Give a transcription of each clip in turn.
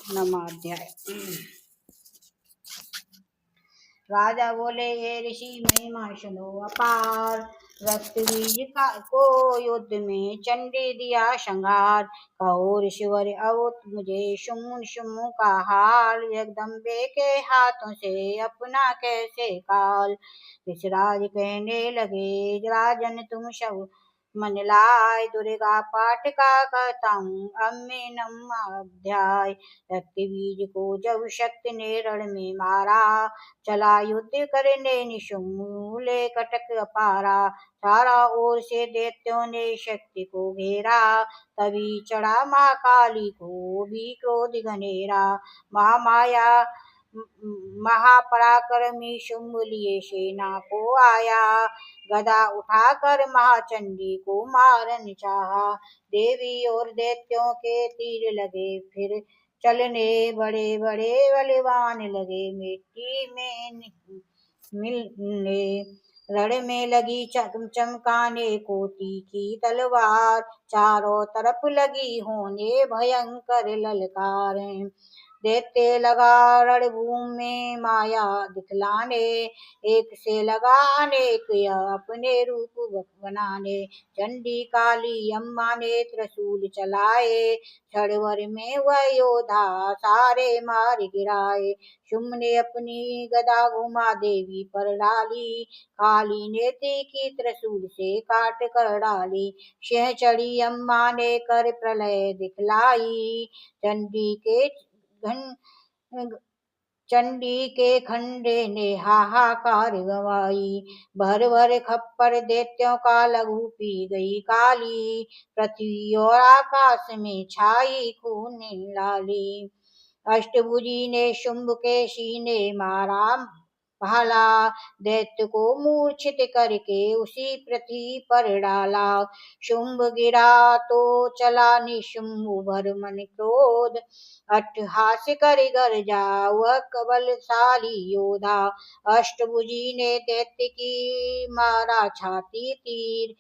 नमाध्याय। राजा बोले, ये ऋषि महिमा सुनो अपार। रक्त बीज का को युद्ध में चंडी दिया संहार। कहो ऋषिवर अवत मुझे शुम्भ का हाल। जगदम्बे के हाथों से अपना कैसे काल। ऋषिराज कहने लगे, राजन तुम सब मन लाय। दुर्गा पाठ का कहता हूँ अब मैं नौवां अध्याय। रक्त बीज को जब शक्ति ने रण में मारा। चला युद्ध करने निशुम्भ ले कटक अपारा। चारों ओर से दैत्यों ने शक्ति को घेरा। तभी चढ़ा महाकाली को भी क्रोध घनेरा। महामाया महापराक्रमी शुंभ लिए सेना को आया। गदा उठाकर महाचंडी को मारन चाहा। देवी और दैत्यों के तीर लगे फिर चलने। बड़े बड़े बलवान लगे मिट्टी में मिलने। रण में लगी चमकाने को तीखी तलवार। चारों तरफ लगी होने भयंकर ललकारें। दैत्य लगा रणभूमि में माया दिखलाने। एक से लगा अनेक अपने रूप बनाने। चंडी काली अम्मा ने त्रिशूल चलाए। क्षणभर में वह योद्धा सारे मार गिराए। शुम्भ ने अपनी गदा घुमा देवी पर डाली। काली ने तीखी त्रिशूल से काट कर डाली। सिंह चढ़ी अम्मा ने कर प्रलय दिखलाई। चंडी के खंडे ने हाहाकार गवाई। भर भर खप्पर दैत्यों का लहू पी गई काली। पृथ्वी और आकाश में छाई खून लाली। अष्टभुजी ने शुंभ के सीने मारा भाला। दैत्य को मूर्छित करके उसी पृथ्वी पर डाला। शुंभ गिरा तो चला निशुंभ भर मन क्रोध। अट्टहास कर गर्जा वह बलशाली योद्धा। अष्टभुजी ने दैत्य की मारा छाती तीर।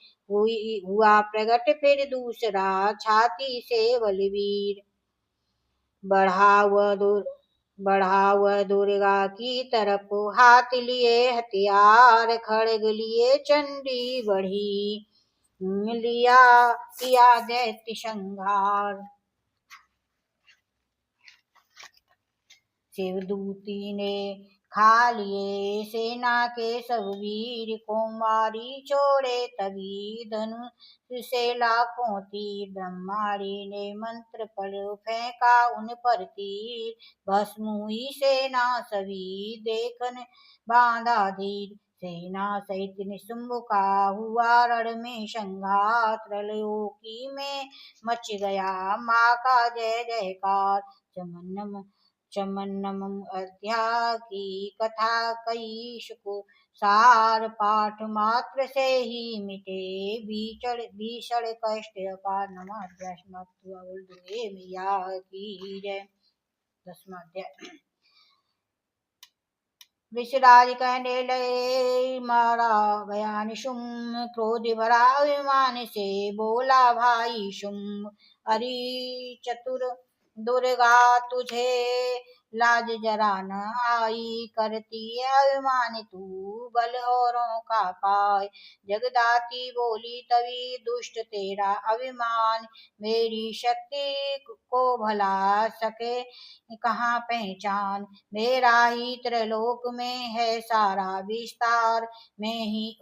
हुआ प्रगट फिर दूसरा छाती से बलवीर। बढ़ा वह दुर्गा की तरफ हाथ लिए हथियार। खड़ग लिए चंडी बढ़ी लिया किया दैत्य संहार। शिवदूती ने खा लिए सेना के सब वीर। कुमारी छोड़े तभी धनुष से लाखों तीर। ब्रह्माणी ने मंत्र पढ़ फेंका उन पर तीर। भस्म हुई सेना सभी देखन बांधा धीर। सेना सहित निशुंभ का हुआ रण में संघार। त्रैलोकी में मच गया माँ का जय जयकार। चमन्नम अध्याय की कथा कई सुको सार। पाठ मात्र से ही मिटे भीषण कष्ट अपार। नमाध्याय समाप्त हुआ। बोल दुर्गे मैया की जय। 10वां अध्याय। ऋषिराज कहने लगे, मारा गया निशुंभ क्रोध भरा अभिमान से बोला भाई शुंभ। अरे चतुर दुर्गा तुझे लाज जरा न आई। करती अभिमान तू बल औरों का पाय। जगदाती बोली तभी दुष्ट तेरा अभिमान। मेरी शक्ति को भला सके कहाँ पहचान। मेरा ही त्रिलोक में है सारा विस्तार। मैं ही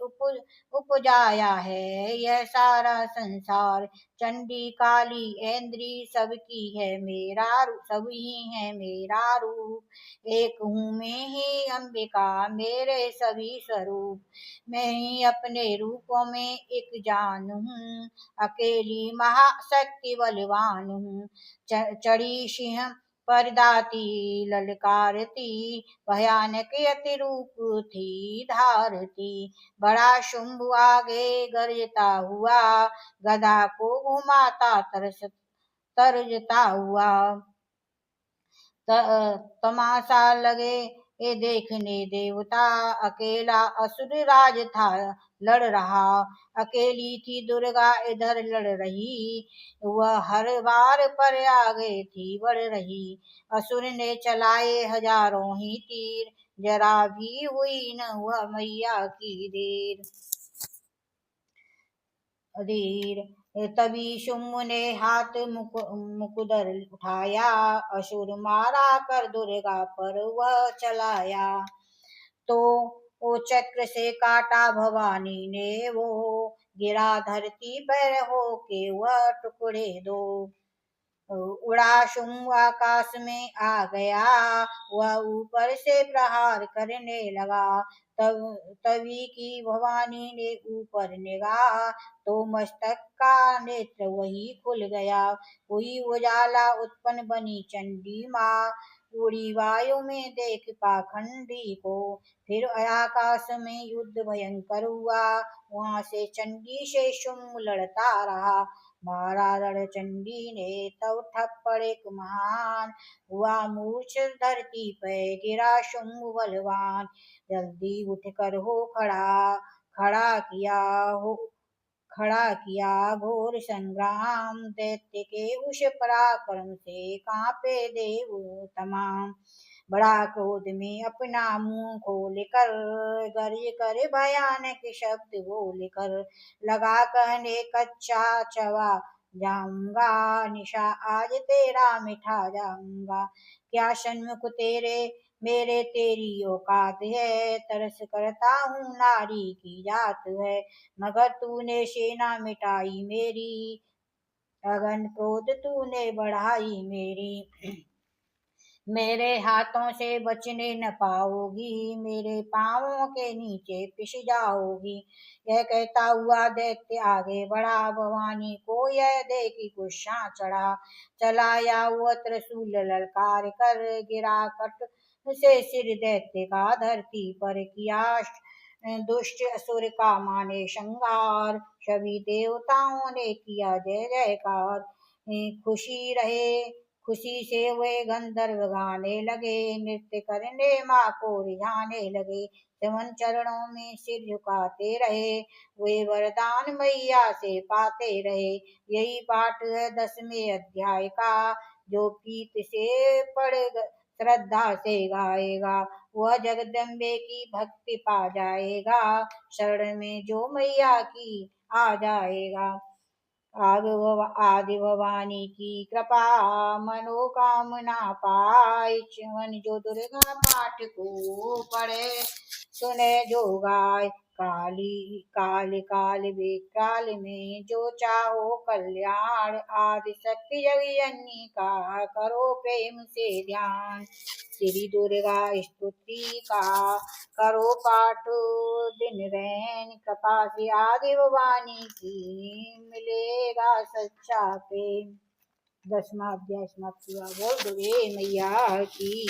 उपजाया है यह सारा संसार। चंडी काली ऐन्द्री सबकी है मेरा सब ही है मेरा रूप। एक हूँ मैं ही अंबिका मेरे सभी स्वरूप। मैं ही अपने रूपों में एक जान हूँ। अकेली महाशक्ति बलवान हूँ। चढ़ी सिंह पर दाती ललकारती। भयानक अति रूप थी धारती। बड़ा शुंभ आगे गरजता हुआ। गदा को घुमाता तरजता हुआ। तमाशा लगे ये देखने देवता। अकेला असुर राज था लड़ रहा। अकेली थी दुर्गा इधर लड़ रही, वह हर बार पर आगे थी बढ़ रही। असुर ने चलाए हजारों ही तीर, जरा भी हुई न वह मैया की देर। धीर तभी शुम्भ ने हाथ मुकुदर उठाया, असुर मारा कर दुर्गा पर वह चलाया। तो वो चक्र से काटा भवानी ने वो, गिरा धरती पर होके वह टुकड़े दो। उड़ा शुम्भ आकाश में आ गया, वह ऊपर से प्रहार करने लगा। तब तभी की भवानी ने ऊपर निगाह, तो मस्तक का नेत्र वही खुल गया। हुई उजाला उत्पन्न बनी चंडी माँ, उड़ी वायु में देख पाखंडी को। फिर आकाश में युद्ध भयंकर हुआ, वहां से चंडी से शुम्भ लड़ता रहा। मारा रण चंडी ने तब थप्पड़ एक महान, हुआ मूर्छित धरती पे गिरा शुम्भ बलवान। जल्दी उठ कर हो खड़ा, खड़ा किया हो खड़ा किया घोर संग्राम। दैत्य के उस पराक्रम से कांपे देव तमाम। बड़ा क्रोध में अपना मुंह खोल कर, गर्ज कर भयानक शब्द बोल कर, लगा कहने कच्चा चबा जाऊंगा, निशा आज तेरा मिठा जाऊंगा। क्या सन्मुख तेरे मेरे तेरी औकात है, तरस करता हूँ नारी की जात है। मगर तूने सेना मिटाई मेरी, अगन क्रोध तूने बढ़ाई मेरी। मेरे हाथों से बचने न पाओगी, मेरे पाँवों के नीचे पिस जाओगी। यह कहता हुआ दैत्य आगे बढ़ा, भवानी को यह देखी गुस्सा चढ़ा। चलाया हुआ त्रिशूल ललकार कर, गिरा कट से सिर दैत्य का धरती पर। किया दुष्ट असुर का माने श्रृंगार, सभी देवताओं ने किया जय जयकार। खुशी रहे खुशी से वे गंधर्व गाने लगे, नृत्य करने माँ को रिझाने लगे। चमन चरणों में सिर झुकाते रहे, वे वरदान मैया से पाते रहे। यही पाठ है 10वें अध्याय का, जो प्रीत से श्रद्धा से गाएगा, वह जगदम्बे की भक्ति पा जाएगा। शरण में जो मैया की आ जाएगा। आदि भवानी की कृपा, मनोकामना पाए। च्यवन जो दुर्गा पाठ को पढ़े, सुने जो गाय। काली काल काल विकाल में जो चाहो कल्याण, आदि शक्ति जगजननी का करो प्रेम से ध्यान। श्री दुर्गा स्तुति का करो पाठ दिन रैन, कृपा से आदि भवानी की मिलेगा सच्चा प्रेम। 10वां अध्याय समाप्त हुआ। बोल दुर्गे मैया की।